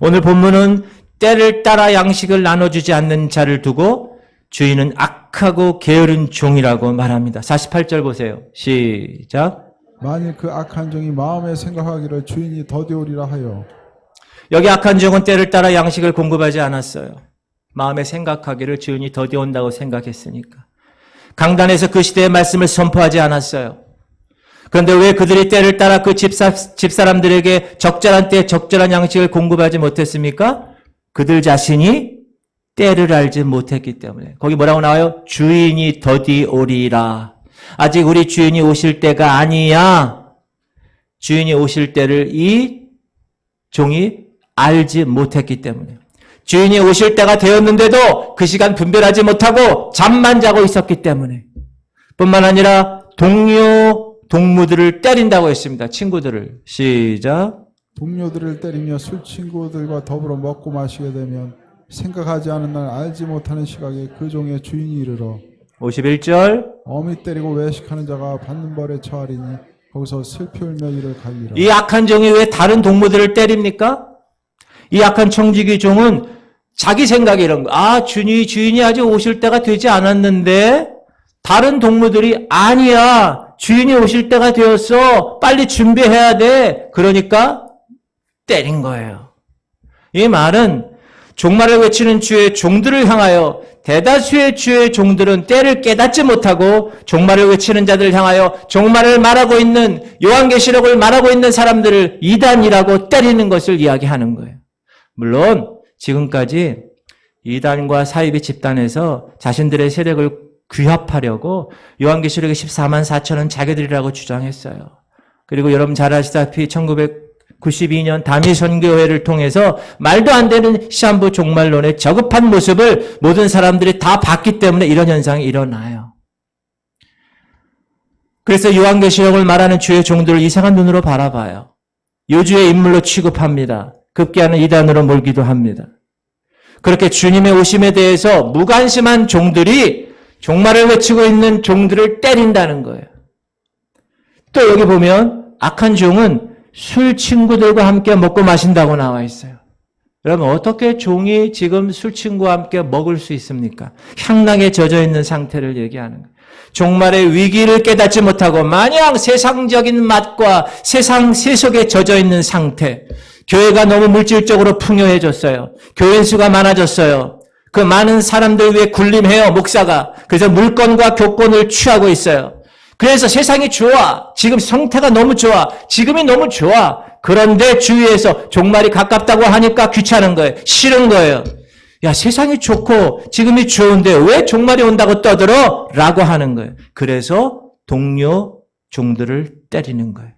오늘 본문은 때를 따라 양식을 나눠주지 않는 자를 두고 주인은 악하고 게으른 종이라고 말합니다. 48절 보세요. 시작. 만일 그 악한 종이 마음에 생각하기를 주인이 더디오리라 하여. 여기 악한 종은 때를 따라 양식을 공급하지 않았어요. 마음에 생각하기를 주인이 더디온다고 생각했으니까. 강단에서 그 시대의 말씀을 선포하지 않았어요. 그런데 왜 그들이 때를 따라 그 집사람들에게 적절한 때에 적절한 양식을 공급하지 못했습니까? 그들 자신이 때를 알지 못했기 때문에. 거기 뭐라고 나와요? 주인이 더디오리라. 아직 우리 주인이 오실 때가 아니야. 주인이 오실 때를 이 종이 알지 못했기 때문에. 주인이 오실 때가 되었는데도 그 시간 분별하지 못하고 잠만 자고 있었기 때문에. 뿐만 아니라 동료들을 때린다고 했습니다. 친구들을. 시작. 동료들을 때리며 술 친구들과 더불어 먹고 마시게 되면 생각하지 않은 날 알지 못하는 시각에 그 종의 주인이 이르러 51절. 어미 때리고 외식하는 자가 받는 벌에 처하리니 거기서 슬피 울며 이를 갈리라. 이 악한 종이 왜 다른 동무들을 때립니까? 이 악한 청지기 종은 자기 생각에 이런 거. 주인이 아직 오실 때가 되지 않았는데 다른 동무들이 아니야. 주인이 오실 때가 되었어. 빨리 준비해야 돼. 그러니까 때린 거예요. 이 말은 종말을 외치는 주의 종들을 향하여 대다수의 주의 종들은 때를 깨닫지 못하고 종말을 외치는 자들을 향하여 종말을 말하고 있는 요한계시록을 말하고 있는 사람들을 이단이라고 때리는 것을 이야기하는 거예요. 물론 지금까지 이단과 사이비 집단에서 자신들의 세력을 규합하려고 요한계시록의 14만 4천은 자기들이라고 주장했어요. 그리고 여러분 잘 아시다시피 1992년 다미 선교회를 통해서 말도 안 되는 시한부 종말론의 저급한 모습을 모든 사람들이 다 봤기 때문에 이런 현상이 일어나요. 그래서 요한계시록을 말하는 주의 종들을 이상한 눈으로 바라봐요. 요주의 인물로 취급합니다. 급기야는 이단으로 몰기도 합니다. 그렇게 주님의 오심에 대해서 무관심한 종들이 종말을 외치고 있는 종들을 때린다는 거예요. 또 여기 보면 악한 종은 술 친구들과 함께 먹고 마신다고 나와 있어요. 여러분 어떻게 종이 지금 술 친구와 함께 먹을 수 있습니까? 향락에 젖어 있는 상태를 얘기하는 거예요. 종말의 위기를 깨닫지 못하고 마냥 세상적인 맛과 세상 세속에 젖어 있는 상태. 교회가 너무 물질적으로 풍요해졌어요. 교인 수가 많아졌어요. 그 많은 사람들 위해 군림해요, 목사가. 그래서 물건과 교권을 취하고 있어요. 그래서 세상이 좋아. 지금 상태가 너무 좋아. 지금이 너무 좋아. 그런데 주위에서 종말이 가깝다고 하니까 귀찮은 거예요. 싫은 거예요. 야, 세상이 좋고 지금이 좋은데 왜 종말이 온다고 떠들어? 라고 하는 거예요. 그래서 동료 종들을 때리는 거예요.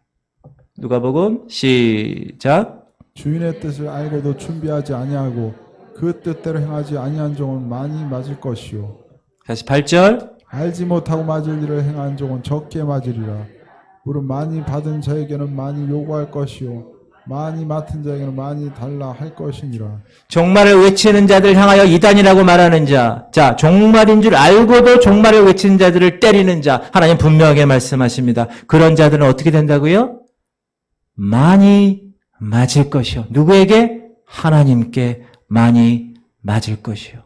누가복음 시작. 주인의 뜻을 알고도 준비하지 아니하고 그 뜻대로 행하지 아니한 종은 많이 맞을 것이요. 48절. 알지 못하고 맞을 일을 행한 종은 적게 맞으리라. 물은 많이 받은 자에게는 많이 요구할 것이요 많이 맡은 자에게는 많이 달라 할 것이니라. 종말을 외치는 자들 향하여 이단이라고 말하는 자. 자, 종말인 줄 알고도 종말을 외치는 자들을 때리는 자. 하나님 분명하게 말씀하십니다. 그런 자들은 어떻게 된다고요? 많이 맞을 것이요. 누구에게? 하나님께 많이 맞을 것이요.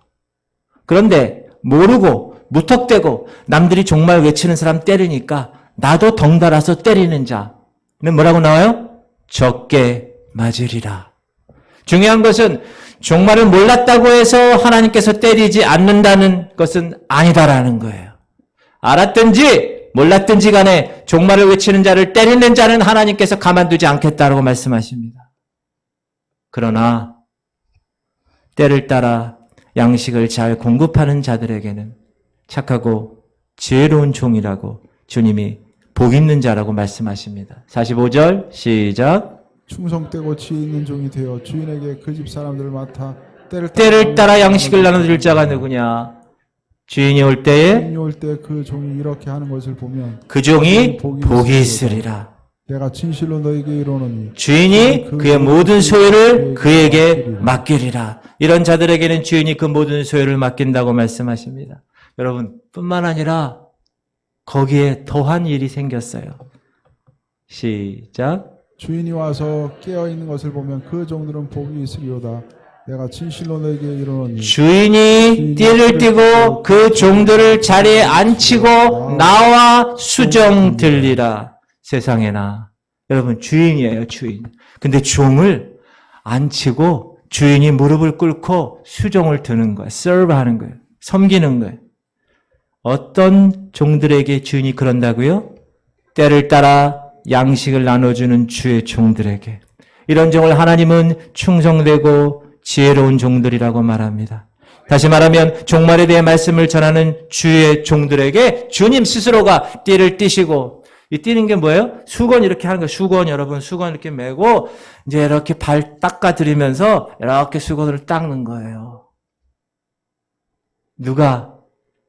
그런데 모르고 무턱대고 남들이 종말 외치는 사람 때리니까 나도 덩달아서 때리는 자는 뭐라고 나와요? 적게 맞으리라. 중요한 것은 종말을 몰랐다고 해서 하나님께서 때리지 않는다는 것은 아니다라는 거예요. 알았든지 몰랐든지 간에 종말을 외치는 자를 때리는 자는 하나님께서 가만두지 않겠다라고 말씀하십니다. 그러나 때를 따라 양식을 잘 공급하는 자들에게는 착하고 지혜로운 종이라고 주님이 복 있는 자라고 말씀하십니다. 45절 시작. 충성되고 지혜 있는 종이 되어 주인에게 그 집 사람들을 맡아 때를 따라 양식을 나눠줄 자가 누구냐? 주인이 올 때에 주인이 올 때 그 종이 이렇게 하는 것을 보면 그 종이 복이 있으리라. 내가 진실로 너에게 이르노니 주인이 그의 모든 소유를 그에게 맡기리라. 이런 자들에게는 주인이 그 모든 소유를 맡긴다고 말씀하십니다. 여러분, 뿐만 아니라 거기에 더한 일이 생겼어요. 시작. 주인이 와서 깨어 있는 것을 보면 그 종들은 복이 있으리로다. 내가 진실로 너에게 이르노니 주인이 띠를 띠고 그 종들을 자리에 앉히고 나와 수정 들리라. 세상에나. 여러분, 주인이에요, 주인. 근데 종을 앉히고 주인이 무릎을 꿇고 수정을 드는 거예요. serve 하는 거예요. 섬기는 거예요. 어떤 종들에게 주인이 그런다고요? 때를 따라 양식을 나눠주는 주의 종들에게. 이런 종을 하나님은 충성되고 지혜로운 종들이라고 말합니다. 다시 말하면 종말에 대해 말씀을 전하는 주의 종들에게 주님 스스로가 띠를 띠시고, 이 띠는 게 뭐예요? 수건 이렇게 하는 거예요. 수건, 여러분, 수건 이렇게 메고 이제 이렇게 발 닦아드리면서 이렇게 수건을 닦는 거예요. 누가?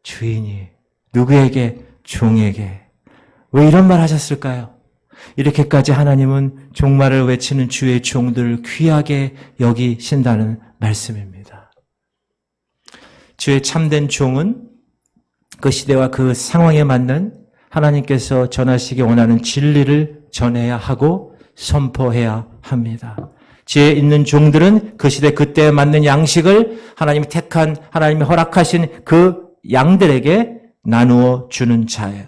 주인이. 누구에게? 종에게. 왜 이런 말 하셨을까요? 이렇게까지 하나님은 종말을 외치는 주의 종들을 귀하게 여기신다는 말씀입니다. 주의 참된 종은 그 시대와 그 상황에 맞는 하나님께서 전하시기 원하는 진리를 전해야 하고 선포해야 합니다. 지혜 있는 종들은 그 시대 그때에 맞는 양식을 하나님이 택한, 하나님이 허락하신 그 양들에게 나누어 주는 자예요.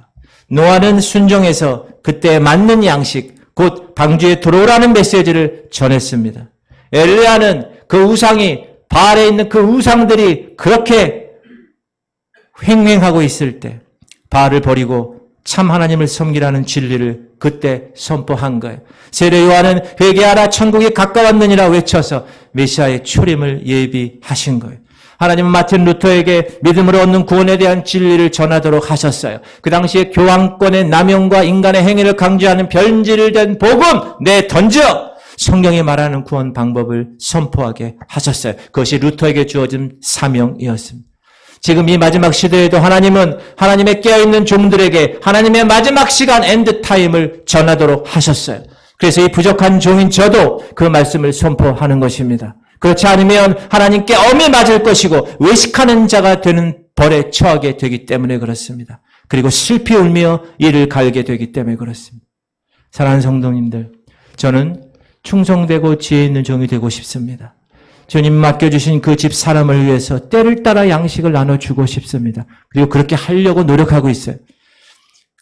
노아는 순종해서 그때에 맞는 양식, 곧 방주에 들어오라는 메시지를 전했습니다. 엘리야는 그 우상이, 바알에 있는 그 우상들이 그렇게 횡행하고 있을 때 바알을 버리고 참 하나님을 섬기라는 진리를 그때 선포한 거예요. 세례 요한은 회개하라 천국이 가까웠느니라 외쳐서 메시아의 초림을 예비하신 거예요. 하나님은 마틴 루터에게 믿음으로 얻는 구원에 대한 진리를 전하도록 하셨어요. 그 당시에 교황권의 남용과 인간의 행위를 강조하는 변질된 복음 내던져 성경이 말하는 구원 방법을 선포하게 하셨어요. 그것이 루터에게 주어진 사명이었습니다. 지금 이 마지막 시대에도 하나님은 하나님의 깨어있는 종들에게 하나님의 마지막 시간 엔드타임을 전하도록 하셨어요. 그래서 이 부족한 종인 저도 그 말씀을 선포하는 것입니다. 그렇지 않으면 하나님께 엄히 맞을 것이고 외식하는 자가 되는 벌에 처하게 되기 때문에 그렇습니다. 그리고 슬피 울며 이를 갈게 되기 때문에 그렇습니다. 사랑하는 성도님들, 저는 충성되고 지혜 있는 종이 되고 싶습니다. 주님 맡겨주신 그 집 사람을 위해서 때를 따라 양식을 나눠주고 싶습니다. 그리고 그렇게 하려고 노력하고 있어요.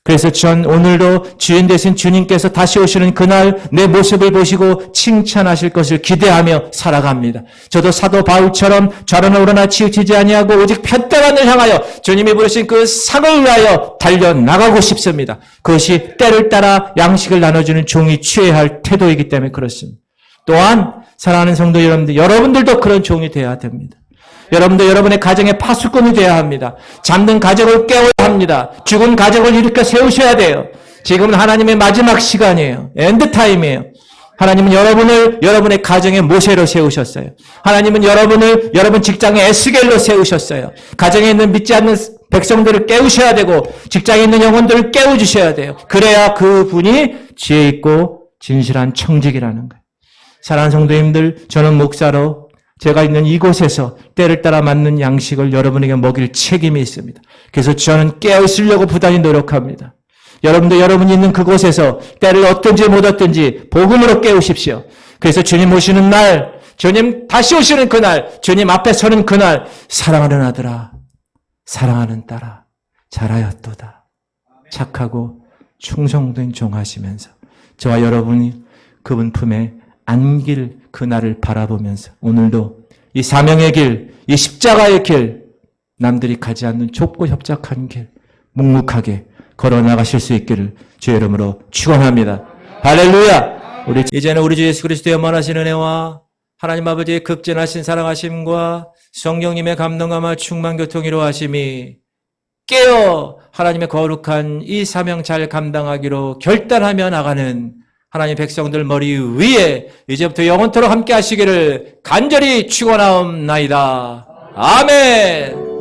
그래서 전 오늘도 주인 되신 주님께서 다시 오시는 그날 내 모습을 보시고 칭찬하실 것을 기대하며 살아갑니다. 저도 사도 바울처럼 좌로나 우로나 치우치지 아니하고 오직 편대만을 향하여 주님이 부르신 그 상을 위하여 달려나가고 싶습니다. 그것이 때를 따라 양식을 나눠주는 종이 취해야 할 태도이기 때문에 그렇습니다. 또한 사랑하는 성도 여러분들도 그런 종이 되어야 됩니다. 여러분도 여러분의 가정의 파수꾼이 되어야 합니다. 잠든 가족을 깨워야 합니다. 죽은 가족을 일으켜 세우셔야 돼요. 지금은 하나님의 마지막 시간이에요. 엔드타임이에요. 하나님은 여러분을 여러분의 가정의 모세로 세우셨어요. 하나님은 여러분을 여러분 직장의 에스겔로 세우셨어요. 가정에 있는 믿지 않는 백성들을 깨우셔야 되고 직장에 있는 영혼들을 깨워주셔야 돼요. 그래야 그분이 지혜 있고 진실한 청직이라는 거예요. 사랑하는 성도님들, 저는 목사로 제가 있는 이곳에서 때를 따라 맞는 양식을 여러분에게 먹일 책임이 있습니다. 그래서 저는 깨어있으려고 부단히 노력합니다. 여러분도 여러분이 있는 그곳에서 때를 얻든지 못 얻든지 복음으로 깨우십시오. 그래서 주님 오시는 날, 주님 다시 오시는 그날, 주님 앞에 서는 그날, 사랑하는 아들아, 사랑하는 딸아, 잘하였도다. 착하고 충성된 종하시면서 저와 여러분이 그분 품에 안길 그날을 바라보면서 오늘도 이 사명의 길, 이 십자가의 길, 남들이 가지 않는 좁고 협착한 길 묵묵하게 걸어나가실 수 있기를 주의 이름으로 축원합니다. 할렐루야! 이제는 우리 주 예수 그리스도의 영원하신 은혜와 하나님 아버지의 극진하신 사랑하심과 성령님의 감동감화 충만 교통이로 하심이 깨어 하나님의 거룩한 이 사명 잘 감당하기로 결단하며 나가는 하나님 백성들 머리 위에 이제부터 영원토록 함께 하시기를 간절히 축원하옵나이다. 아멘.